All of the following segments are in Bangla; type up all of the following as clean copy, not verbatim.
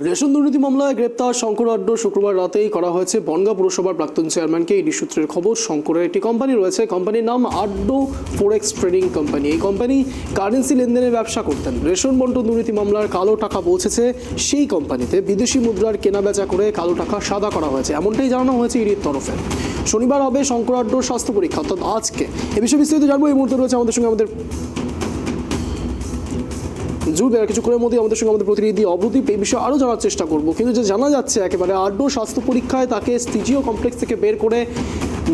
রেশন দুর্নীতি মামলায় গ্রেপ্তার শঙ্কর আড্ড শুক্রবার রাতেই করা হয়েছে বনগাঁ পুরসভার প্রাক্তন চেয়ারম্যানকে। ইডি সূত্রের খবর, শঙ্করের একটি কোম্পানি রয়েছে, কোম্পানির নাম আড্ড ফোরেক্স ট্রেডিং কোম্পানি। এই কোম্পানি কারেন্সি লেনদেনের ব্যবসা করতেন। রেশন বন্টন দুর্নীতি মামলার কালো টাকা পৌঁছেছে সেই কোম্পানিতে। বিদেশি মুদ্রার কেনা বেচা করে কালো টাকা সাদা করা হয়েছে, এমনটাই জানানো হয়েছে ইডির তরফে। শনিবার হবে শঙ্কর আড্ডর স্বাস্থ্য পরীক্ষা, অর্থাৎ আজকে। এ বিষয়ে বিস্তারিত জানবো। এই মুহূর্তে রয়েছে আমাদের সঙ্গে আমাদের কিছুক্ষণের মধ্যে আমাদের প্রতিনিধি অবদীপ। এই বিষয়ে আরও জানার চেষ্টা করবো, কিন্তু যে জানা যাচ্ছে একেবারে আড্ড স্বাস্থ্য পরীক্ষায় তাকে সিজিও কমপ্লেক্স থেকে বের করে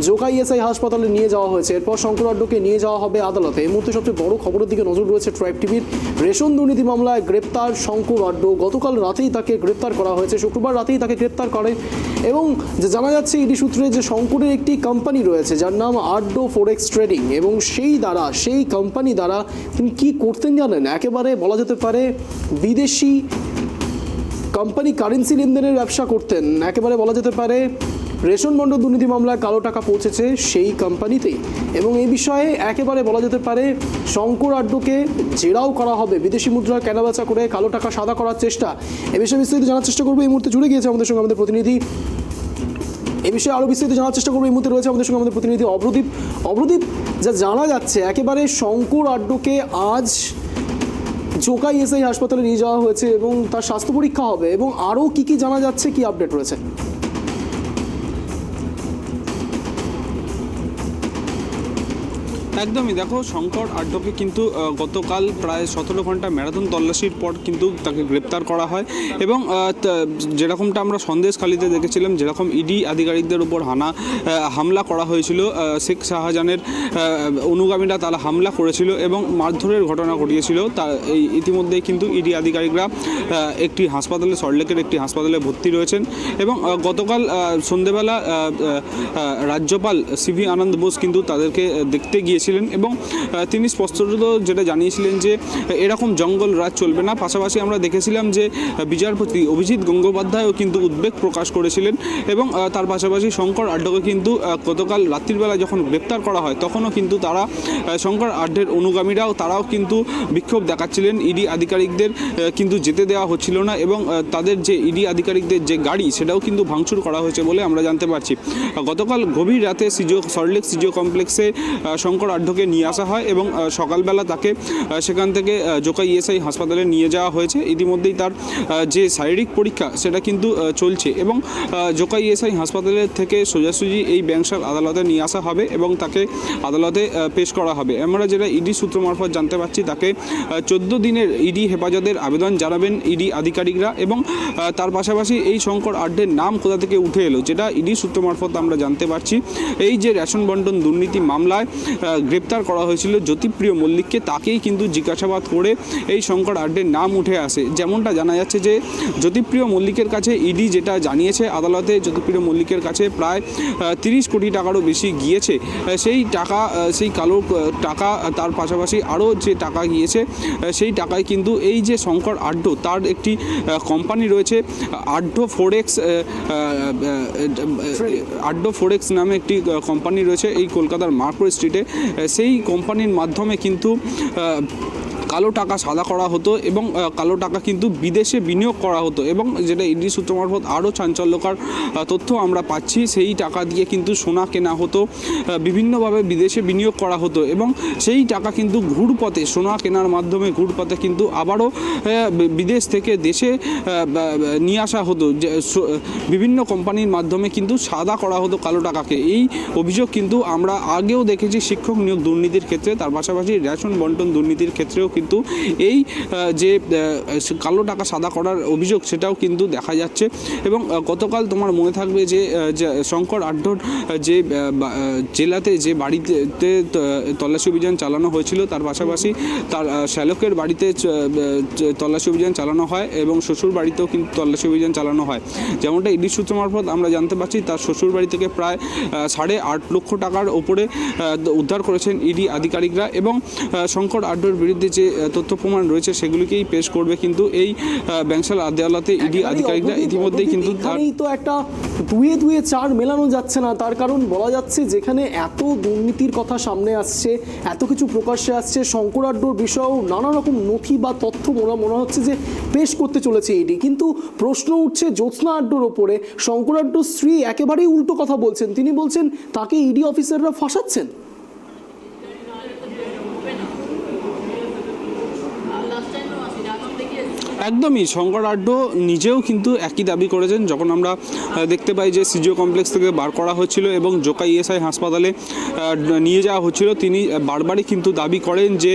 জোকা ইএসআই হাসপাতালে নিয়ে যাওয়া হয়েছে। এরপর শঙ্কর আড্ডকে নিয়ে যাওয়া হবে আদালতে। এই মুহূর্তে সবচেয়ে বড় খবরের দিকে নজর রয়েছে ট্রাইব টিভির। রেশন দুর্নীতি মামলায় গ্রেপ্তার শঙ্কর আড্ড। গতকাল রাতেই তাকে গ্রেপ্তার করা হয়েছে, শুক্রবার রাতেই তাকে গ্রেপ্তার করে। এবং যে জানা যাচ্ছে ইডি সূত্রে যে শঙ্করের একটি কোম্পানি রয়েছে যার নাম আড্ড ফোরেক্স ট্রেডিং, এবং সেই কোম্পানি দ্বারা তিনি কী করতেন জানেন? একেবারে বলা যেতে পারে বিদেশি কোম্পানি কারেন্সি লেনদেনের ব্যবসা করতেন। একেবারে বলা যেতে পারে রেশন বন্টন দুর্নীতি মামলায় কালো টাকা পৌঁছেছে সেই কোম্পানিতেই। এবং এই বিষয়ে একেবারে বলা যেতে পারে শঙ্কর আড্ডকে জেরাও করা হবে। বিদেশি মুদ্রা কেনাবেচা করে কালো টাকা সাদা করার চেষ্টা, এ বিষয়ে বিস্তারিত জানার চেষ্টা করবো। এই মুহূর্তে জুড়ে গিয়েছে আমাদের সঙ্গে আমাদের প্রতিনিধি। এ বিষয়ে আরও বিস্তারিত জানার চেষ্টা করবো। এই মুহূর্তে রয়েছে আমাদের সঙ্গে আমাদের প্রতিনিধি অবদীপ। অবদীপ, যা জানা যাচ্ছে একেবারে শঙ্কর আড্ডকে আজ জোকা ইএসআই হাসপাতালে নিয়ে যাওয়া হয়েছে এবং তার স্বাস্থ্য পরীক্ষা হবে, এবং আরও কী কী জানা যাচ্ছে, কি আপডেট রয়েছে? একদমই, দেখো, শঙ্কর আড্ডকে কিন্তু গতকাল প্রায় 17 ঘন্টা ম্যারাথন তল্লাশির পর কিন্তু তাকে গ্রেপ্তার করা হয়। এবং যেরকমটা আমরা সন্দেশখালিতে দেখেছিলাম, যেরকম ইডি আধিকারিকদের উপর হামলা করা হয়েছিল, শেখ শাহজাহানের অনুগামীরা তারা হামলা করেছিল এবং মারধরের ঘটনা ঘটিয়েছিল, তা এই ইতিমধ্যেই কিন্তু ইডি আধিকারিকরা একটি হাসপাতালে, সল্টলেকের একটি হাসপাতালে ভর্তি রয়েছেন। এবং গতকাল সন্ধেবেলা রাজ্যপাল সিভি আনন্দ বোস কিন্তু তাদেরকে দেখতে গিয়েছিলেন এবং তিনি স্পষ্টত যেটা জানিয়েছিলেন যে এরকম জঙ্গল রাজ চলবে না। পাশাপাশি আমরা দেখেছিলাম যে বিচারপতি অভিজিৎ গঙ্গোপাধ্যায়ও কিন্তু উদ্বেগ প্রকাশ করেছিলেন। এবং তার পাশাপাশি শঙ্কর আড্ডকে কিন্তু গতকাল রাত্রিবেলা যখন গ্রেপ্তার করা হয় তখনও কিন্তু তারা শঙ্কর আড্ডের অনুগামীরাও তারাও কিন্তু বিক্ষোভ দেখাচ্ছিলেন। ইডি আধিকারিকদের কিন্তু যেতে দেওয়া হচ্ছিল না এবং তাদের যে ইডি আধিকারিকদের যে গাড়ি সেটাও কিন্তু ভাঙচুর করা হয়েছে বলে আমরা জানতে পারছি। গতকাল গভীর রাতে সল্টলেক সিজিও কমপ্লেক্সে শঙ্কর আড্ডকে নিয়ে আসা হয় এবং সকালবেলা তাকে সেখান থেকে জোকা ইএসআই হাসপাতালে নিয়ে যাওয়া হয়েছে। ইতিমধ্যেই তার যে শারীরিক পরীক্ষা সেটা কিন্তু চলছে এবং জোকা ইএসআই হাসপাতালের থেকে সোজাসুজি এই ব্যাংশাল আদালতে নিয়ে আসা হবে এবং তাকে আদালতে পেশ করা হবে। আমরা যেটা ইডি সূত্র মারফত জানতে পারছি, তাকে 14 দিনের ইডি হেফাজতের আবেদন জানাবেন ইডি আধিকারিকরা। এবং তার পাশাপাশি এই শঙ্কর আড্ডের নাম কোথা থেকে উঠে এলো, যেটা ইডি সূত্র মারফত আমরা জানতে পারছি, এই যে রেশন বন্টন দুর্নীতি মামলায় গ্রেপ্তার করা হয়েছিল জ্যোতিপ্রিয় মল্লিককে, তাকেই কিন্তু জিজ্ঞাসাবাদ করে এই শঙ্কর আড্ডের নাম উঠে আসে। যেমনটা জানা যাচ্ছে যে জ্যোতিপ্রিয় মল্লিকের কাছে ইডি যেটা জানিয়েছে আদালতে, জ্যোতিপ্রিয় মল্লিকের কাছে প্রায় 30 কোটি টাকারও বেশি গিয়েছে। সেই টাকা, সেই কালো টাকা, তার পাশাপাশি আরও যে টাকা গিয়েছে সেই টাকায় কিন্তু এই যে শঙ্কর আড্ড, তার একটি কোম্পানি রয়েছে আড্ড ফোরেক্স নামে একটি কোম্পানি রয়েছে এই কলকাতার মার্কপুর স্ট্রিটে। সেই কোম্পানির মাধ্যমে কিন্তু কালো টাকা সাদা করা হতো এবং কালো টাকা কিন্তু বিদেশে বিনিয়োগ করা হতো। এবং যেটা ইডি সূত্র মারফত আরও চাঞ্চল্যকর তথ্য আমরা পাচ্ছি, সেই টাকা দিয়ে কিন্তু সোনা কেনা হতো, বিভিন্নভাবে বিদেশে বিনিয়োগ করা হতো এবং সেই টাকা কিন্তু ঘুরপথে, সোনা কেনার মাধ্যমে ঘুরপথে কিন্তু আবারও বিদেশ থেকে দেশে নিয়ে আসা হতো। বিভিন্ন কোম্পানির মাধ্যমে কিন্তু সাদা করা হতো কালো টাকাকে। এই অভিযোগ কিন্তু আমরা আগেও দেখেছি শিক্ষক নিয়োগ দুর্নীতির ক্ষেত্রে, তার পাশাপাশি রেশন বন্টন দুর্নীতির ক্ষেত্রেও কিন্তু এই যে কালো টাকা সাদা করার অভিযোগ সেটাও কিন্তু দেখা যাচ্ছে। এবং গতকাল তোমার মনে থাকবে যে শঙ্কর আড্ডর যে জেলাতে যে বাড়িতে তল্লাশি অভিযান চালানো হয়েছিল, তার পাশাপাশি তার শ্যালকের বাড়িতে তল্লাশি অভিযান চালানো হয় এবং শ্বশুর বাড়িতেও কিন্তু তল্লাশি অভিযান চালানো হয়। যেমনটা ইডি সূত্র মারফত আমরা জানতে পারছি, তার শ্বশুর বাড়ি থেকে প্রায় 8.5 লক্ষ টাকার ওপরে উদ্ধার করেছেন ইডি আধিকারিকরা। এবং শঙ্কর আড্ডর বিরুদ্ধে যে তথ্য প্রমাণ রয়েছে সেগুলিকেই পেশ করবে কিন্তু এই ব্যাংশাল আদালতে ইডি আধিকারিকরা ইতিমধ্যেই কিন্তু এখানেই তো একটা দুয়ে দুয়ে চার মেলানো যাচ্ছে না। তার কারণ বলা যাচ্ছে যেখানে এত দুর্নীতির কথা সামনে আসছে, এত কিছু প্রকাশ্যে আসছে, শঙ্কর আড্ডোর বিষয়েও নানা রকম নথি বা তথ্য মনে হচ্ছে যে পেশ করতে চলেছে ইডি, কিন্তু প্রশ্ন উঠছে জ্যোৎস্না আড্ডোর ওপরে। শঙ্কর আড্ডোর স্ত্রী একেবারেই উল্টো কথা বলছেন, তিনি বলছেন তাকে ইডি অফিসাররা ফাঁসাচ্ছেন। একদমই, শঙ্কর আড্ডো নিজেও কিন্তু একই দাবি করেছেন। যখন আমরা দেখতে পাই যে সিজিও কমপ্লেক্স থেকে বার করা হচ্ছিল এবং জোকা ইএসআই হাসপাতালে নিয়ে যাওয়া হচ্ছিল, তিনি বারবারই কিন্তু দাবি করেন যে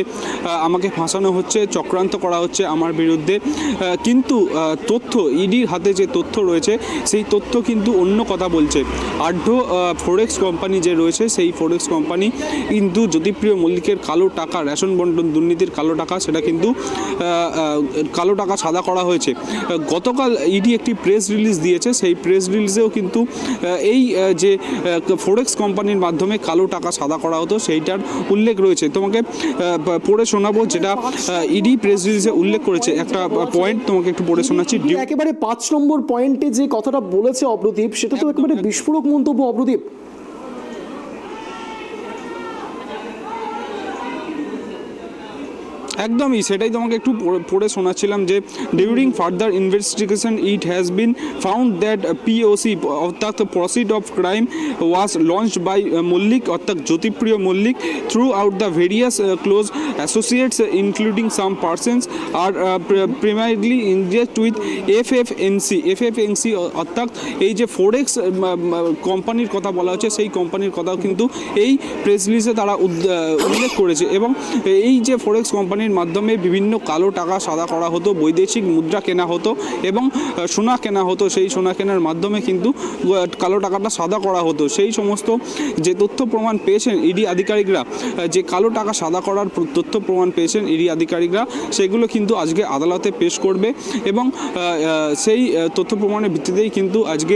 আমাকে ফাঁসানো হচ্ছে, চক্রান্ত করা হচ্ছে আমার বিরুদ্ধে। কিন্তু তথ্য, ইডির হাতে যে তথ্য রয়েছে সেই তথ্য কিন্তু অন্য কথা বলছে। আড্ডো ফোরেক্স কোম্পানি যে রয়েছে সেই ফোরেক্স কোম্পানি কিন্তু জ্যোতিপ্রিয় মল্লিকের কালো টাকা, রেশন বন্টন দুর্নীতির কালো টাকা, সেটা কিন্তু কালো টাকা সাদা করা হয়েছে। গতকাল ইডি একটি প্রেস রিলিজ দিয়েছে, সেই প্রেস রিলিজেও কিন্তু এই যে ফোরেক্স কোম্পানির মাধ্যমে কালো টাকা সাদা করা হতো সেইটার উল্লেখ রয়েছে। তোমাকে পড়ে শোনাবো যেটা ইডি প্রেস রিলিজে উল্লেখ করেছে। একটা পয়েন্ট তোমাকে একটু পড়ে শোনাচ্ছি। একেবারে 5 নম্বর পয়েন্টে যে কথাটা বলেছে অব্রদীপ, সেটা তো একেবারে বিস্ফোরক মন্তব্য অব্রদীপ। একদমই সেটাই তোমাকে একটু পড়ে শোনাচ্ছিলাম যে during further investigation it has been found that POC অর্থাৎ proceed of crime was launched by Mallick অর্থাৎ Jyotipriya Mallick throughout the various close associates including some persons are primarily engaged with FFNC অর্থাৎ এই যে ফোরেক্স কোম্পানির কথা বলা হচ্ছে সেই কোম্পানির কথাও কিন্তু এই প্রেস রিলিজে তারা উল্লেখ করেছে। এবং এই যে ফোরেক্স কোম্পানির মাধ্যমে বিভিন্ন কালো টাকা সাদা করা হতো, বৈদেশিক মুদ্রা কেনা হতো এবং সোনা কেনা হতো, সেই সোনা কেনার মাধ্যমে কিন্তু কালো টাকাটা সাদা করা হতো। সেই সমস্ত যে তথ্য প্রমাণ পেয়েছেন ইডি আধিকারিকরা, যে কালো টাকা সাদা করার তথ্য প্রমাণ পেয়েছেন ইডি আধিকারিকরা, সেগুলো কিন্তু আজকে আদালতে পেশ করবে এবং সেই তথ্য প্রমাণের ভিত্তিতেই কিন্তু আজকে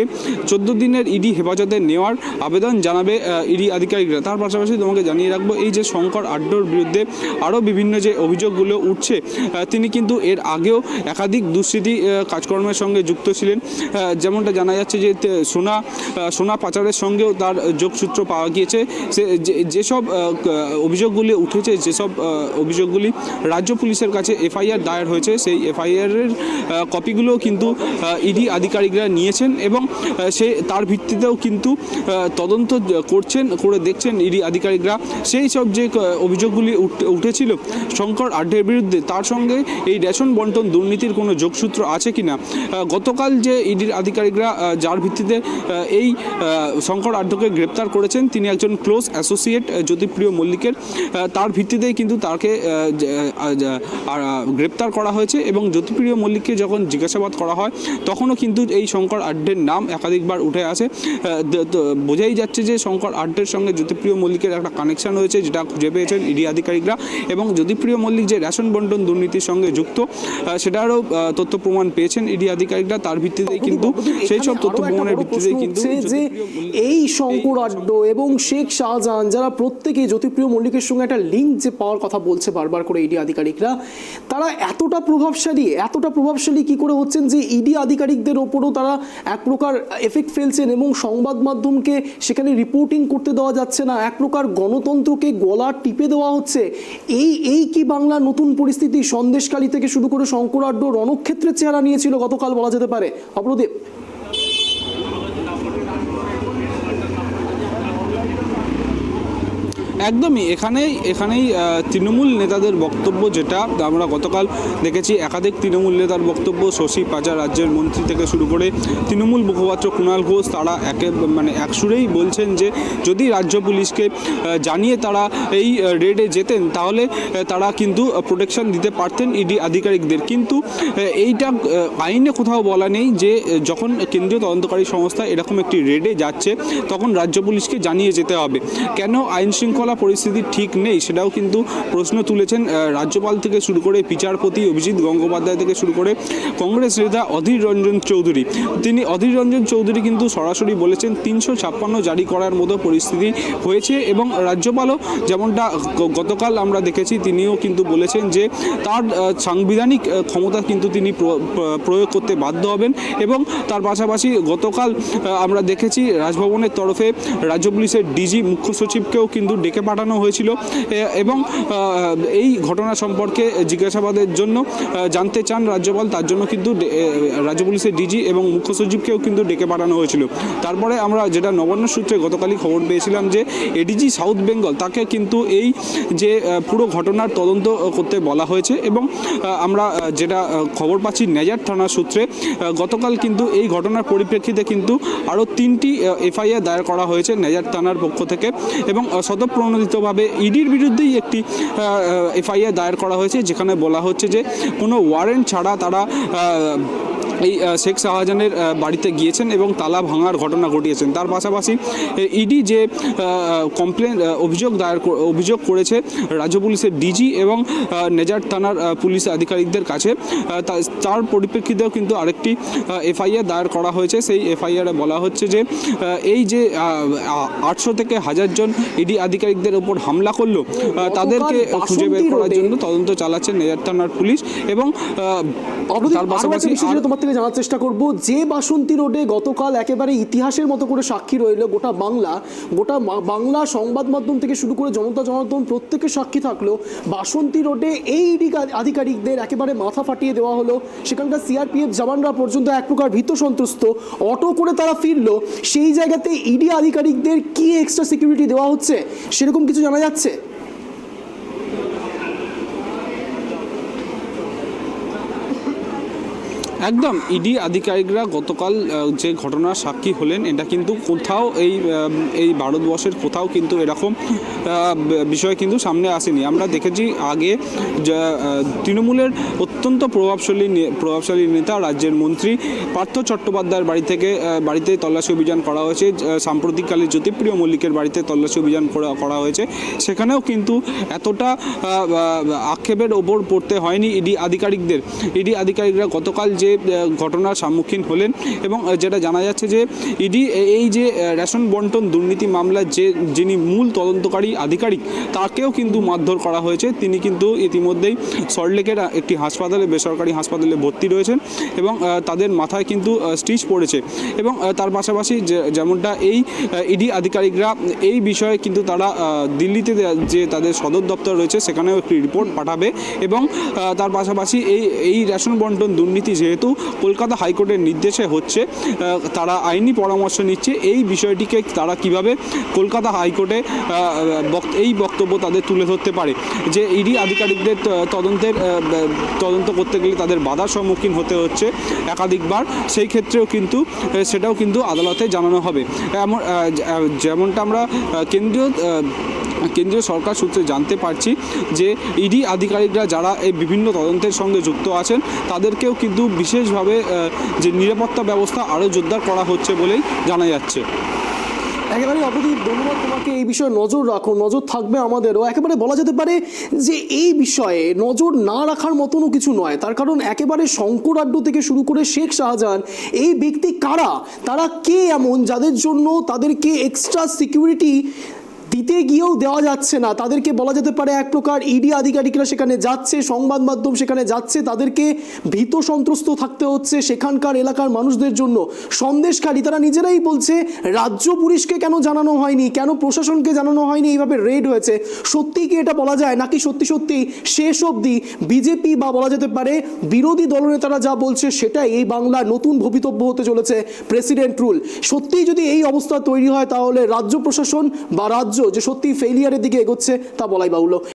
14 দিনের ইডি হেফাজতে নেওয়ার আবেদন জানাবে ইডি আধিকারিকরা। তার পাশাপাশি তোমাকে জানিয়ে রাখবো এই যে শঙ্কর আড্ডোর বিরুদ্ধে আরও বিভিন্ন যে অভিযোগগুলো উঠছে, তিনি কিন্তু এর আগেও একাধিক দুষ্কৃতী কাজকর্মের সঙ্গে যুক্ত ছিলেন। যেমনটা জানা যাচ্ছে যে সোনা পাচারের সঙ্গেও তার যোগসূত্র পাওয়া গিয়েছে। যেসব অভিযোগগুলি উঠেছে, যেসব অভিযোগগুলি রাজ্য পুলিশের কাছে এফআইআর দায়ের হয়েছে, সেই এফআইআরের কপিগুলোও কিন্তু ইডি আধিকারিকরা নিয়েছেন এবং তার ভিত্তিতেও কিন্তু তদন্ত করে দেখছেন ইডি আধিকারিকরা। সেই সব যে অভিযোগগুলি উঠেছিল শঙ্কর আড্ডের বিরুদ্ধে, তার সঙ্গে এই রেশন বন্টন দুর্নীতির কোনো যোগসূত্র আছে কিনা। গতকাল যে ইডির আধিকারিকরা যার ভিত্তিতে এই শঙ্কর আড্ডকে গ্রেপ্তার করেছেন, তিনি একজন ক্লোজ অ্যাসোসিয়েট জ্যোতিপ্রিয় মল্লিকের, তার ভিত্তিতেই কিন্তু তাকে গ্রেপ্তার করা হয়েছে এবং জ্যোতিপ্রিয় মল্লিককে যখন জিজ্ঞাসাবাদ করা হয় তখনও কিন্তু এই শঙ্কর আড্ডের নাম একাধিকবার উঠে আসে। বোঝাই যাচ্ছে যে শঙ্কর আড্ডের সঙ্গে জ্যোতিপ্রিয় মল্লিকের একটা কানেকশন হয়েছে, যেটা খুঁজে পেয়েছেন ইডি আধিকারিকরা। এবং জ্যোতিপ্রিয় মল্লিক যে রেশন বন্টন দুর্নীতির সঙ্গে যুক্ত, সেটারও তথ্য প্রমাণ পেয়েছেন ইডি আধিকারিকরা। তার ভিত্তিতেই কিন্তু সেই সব তথ্য প্রমাণের ভিত্তিতেই কিন্তু যে এই শঙ্কর আড্ডো এবং শেখ শাহজাহান, যারা প্রত্যেকেই জ্যোতিপ্রিয় মল্লিকের সঙ্গে একটা লিঙ্ক যে পাওয়ার কথা বলছে বারবার করে ইডি আধিকারিকরা, তারা এতটা প্রভাবশালী কি করে হচ্ছেন যে ইডি আধিকারিকদের ওপরও তারা এক প্রকার এফেক্ট ফেলছেন এবং সংবাদ মাধ্যমকে সেখানে রিপোর্টিং করতে দেওয়া যাচ্ছে না, এক প্রকার গণতন্ত্রকে গলা টিপে দেওয়া হচ্ছে। এই কি বাংলা নতুন পরিস্থিতি? সন্দেশখালী থেকে শুরু করে শঙ্কর আড্ডো রণক্ষেত্রের চেহারা নিয়েছিল গতকাল বলা যেতে পারে অপ্রদীপ। একদমই এখানেই তৃণমূল নেতাদের বক্তব্য, যেটা আমরা গতকাল দেখেছি একাধিক তৃণমূল নেতার বক্তব্য, শশী পাজা রাজ্যের মন্ত্রী থেকে শুরু করে তৃণমূল মুখপাত্র কুণাল ঘোষ, তারা একসুরেই বলছেন যে যদি রাজ্য পুলিশকে জানিয়ে তারা এই রেডে যেতেন তাহলে তারা কিন্তু প্রোটেকশন দিতে পারতেন ইডি আধিকারিকদের। কিন্তু এইটা আইনে কোথাও বলা নেই যে যখন কেন্দ্রীয় তদন্তকারী সংস্থা এরকম একটি রেডে যাচ্ছে তখন রাজ্য পুলিশকে জানিয়ে যেতে হবে। কেন আইন শৃঙ্খলা বলা পরিস্থিতি ঠিক নেই সেটাও কিন্তু প্রশ্ন তুলেছেন রাজ্যপাল থেকে শুরু করে বিচারপতি অভিজিৎ গঙ্গোপাধ্যায় থেকে শুরু করে কংগ্রেস নেতা অধীর রঞ্জন চৌধুরী। অধীর রঞ্জন চৌধুরী কিন্তু সরাসরি বলেছেন 356 জারি করার মতো পরিস্থিতি হয়েছে এবং রাজ্যপালও যেমনটা গতকাল আমরা দেখেছি তিনিও কিন্তু বলেছেন যে তার সাংবিধানিক ক্ষমতা কিন্তু তিনি প্রয়োগ করতে বাধ্য হবেন এবং তার পাশাপাশি গতকাল আমরা দেখেছি রাজভবনের তরফে রাজ্য পুলিশের ডিজি মুখ্য সচিবকেও কিন্তু ডেকে পাঠানো হয়েছিল এবং এই ঘটনা সম্পর্কে জিজ্ঞাসাবাদের জন্য জানতে চান রাজ্যপাল, তার জন্য কিন্তু রাজ্য পুলিশের ডিজি এবং মুখ্য সচিবকেও কিন্তু ডেকে পাঠানো হয়েছিল। তারপরে আমরা যেটা নবান্ন সূত্রে গতকালই খবর পেয়েছিলাম যে এডিজি সাউথ বেঙ্গল তাকে কিন্তু এই যে পুরো ঘটনার তদন্ত করতে বলা হয়েছে এবং আমরা যেটা খবর পাচ্ছি নেজার থানার সূত্রে গতকাল কিন্তু এই ঘটনার পরিপ্রেক্ষিতে কিন্তু আরও 3টি এফআইআর দায়ের করা হয়েছে নেজার থানার পক্ষ থেকে এবং স্বতঃপ্রণোদিতভাবে ইডির বিরুদ্ধেই একটি এফআইআর দায়ের করা হয়েছে যেখানে বলা হচ্ছে যে কোনো ওয়ারেন্ট ছাড়া তারা এই শেখ শাহজাহানের বাড়িতে গিয়েছেন এবং তালা ভাঙার ঘটনা ঘটিয়েছেন। তার পাশাপাশি ইডি যে অভিযোগ করেছে রাজ্য পুলিশের ডিজি এবং নেজার থানার পুলিশ আধিকারিকদের কাছে তার পরিপ্রেক্ষিতেও কিন্তু আরেকটি এফআইআর দায়ের করা হয়েছে। সেই এফআইআরে বলা হচ্ছে যে এই যে 800 থেকে 1000 জন ইডি আধিকারিকদের ওপর হামলা করলো তাদেরকে খুঁজে বের করার জন্য তদন্ত চালাচ্ছে নেজার থানার পুলিশ এবং তার পাশাপাশি তোমার থেকে জানার চেষ্টা করব যে বাসন্তী রোডে গতকাল একেবারে ইতিহাসের মতো করে সাক্ষী রইল গোটা বাংলা সংবাদ মাধ্যম থেকে শুরু করে জনতা জনার্দন প্রত্যেকের সাক্ষী থাকলো। বাসন্তী রোডে এই ইডি আধিকারিকদের একেবারে মাথা ফাটিয়ে দেওয়া হলো, সেখানকার সিআরপিএফ জওয়ানরা পর্যন্ত এক প্রকার ভীত সন্ত্রস্ত, অটো করে তারা ফিরলো। সেই জায়গাতে ইডি আধিকারিকদের কি এক্সট্রা সিকিউরিটি দেওয়া হচ্ছে সেরকম কিছু জানা যাচ্ছে? একদম ইডি আধিকারিকরা গতকাল যে ঘটনার সাক্ষী হলেন এটা কিন্তু কোথাও এই ভারতবর্ষের কোথাও কিন্তু এরকম বিষয় কিন্তু সামনে আসেনি। আমরা দেখেছি আগে তৃণমূলের অত্যন্ত প্রভাবশালী নেতা রাজ্যের মন্ত্রী পার্থ চট্টোপাধ্যায়ের বাড়িতে তল্লাশি অভিযান করা হয়েছে, সাম্প্রতিককালে জ্যোতিপ্রিয় মল্লিকের বাড়িতে তল্লাশি অভিযান করা হয়েছে, সেখানেও কিন্তু এতটা আক্ষেপের ওপর পড়তে হয়নি ইডি আধিকারিকরা গতকাল যে ঘটনার সম্মুখীন হলেন এবং যেটা জানা যাচ্ছে যে ইডি এই যে রেশন বন্টন দুর্নীতি মামলার যিনি মূল তদন্তকারী আধিকারিক তাকেও কিন্তু মারধর করা হয়েছে। তিনি কিন্তু ইতিমধ্যেই সল্টলেকের একটি বেসরকারি হাসপাতালে ভর্তি রয়েছেন এবং তাদের মাথায় কিন্তু স্টিচ পড়েছে এবং তার পাশাপাশি যেমনটা এই ইডি আধিকারিকরা এই বিষয়ে কিন্তু তারা দিল্লিতে যে তাদের সদর দপ্তর রয়েছে সেখানেও একটি রিপোর্ট পাঠাবে এবং তার পাশাপাশি এই রেশন বন্টন দুর্নীতি যেহেতু কলকাতা হাইকোর্টের নির্দেশে হচ্ছে তারা আইনি পরামর্শ নিচ্ছে এই বিষয়টিকে তারা কিভাবে কলকাতা হাইকোর্টে এই বক্তব্য তাদের তুলে ধরতে পারে যে ইডি আধিকারিকদের তদন্ত করতে গেলে তাদের বাধার সম্মুখীন হতে হচ্ছে একাধিকবার, সেই ক্ষেত্রেও কিন্তু সেটাও কিন্তু আদালতে জানানো হবে। যেমনটা আমরা কেন্দ্রীয় সরকার সূত্রে জানতে পারছি যে ইডি আধিকারিকরা যারা এই বিভিন্ন তদন্তের সঙ্গে যুক্ত আছেন তাদেরকেও কিন্তু বিশেষভাবে যে নিরাপত্তা ব্যবস্থা আরও জোরদার করা হচ্ছে বলেই জানা যাচ্ছে। একেবারে অপদীপ, ধন্যবাদ তোমাকে। এই বিষয়ে নজর থাকবে আমাদেরও। একেবারে বলা যেতে পারে যে এই বিষয়ে নজর না রাখার মতনও কিছু নয়, তার কারণ একেবারে শঙ্কর আড্ডু থেকে শুরু করে শেখ শাহজাহান এই ব্যক্তি কারা, তারা কে এমন যাদের জন্য তাদেরকে এক্সট্রা সিকিউরিটি দিতে গিয়েও দেওয়া যাচ্ছে না। তাদেরকে বলা যেতে পারে এক প্রকার ইডি আধিকারিকরা সেখানে যাচ্ছে, সংবাদ মাধ্যম সেখানে যাচ্ছে, তাদেরকে ভীত সন্ত্রস্ত থাকতে হচ্ছে সেখানকার এলাকার মানুষদের জন্য। সন্দেশখালী তারা নিজেরাই বলছে রাজ্য পুলিশকে কেন জানানো হয়নি, কেন প্রশাসনকে জানানো হয়নি, এইভাবে রেড হয়েছে। সত্যিই কি এটা বলা যায় নাকি সত্যি শেষ অবধি বিজেপি বা বলা যেতে পারে বিরোধী দলনেতারা যা বলছে সেটাই এই বাংলার নতুন ভবিতব্য হতে চলেছে, প্রেসিডেন্ট রুল? সত্যিই যদি এই অবস্থা তৈরি হয় তাহলে রাজ্য প্রশাসন বা রাজ্য যে সত্যি ফেলিয়ারের দিকে এগোচ্ছে তা বলাই বাহুল্য।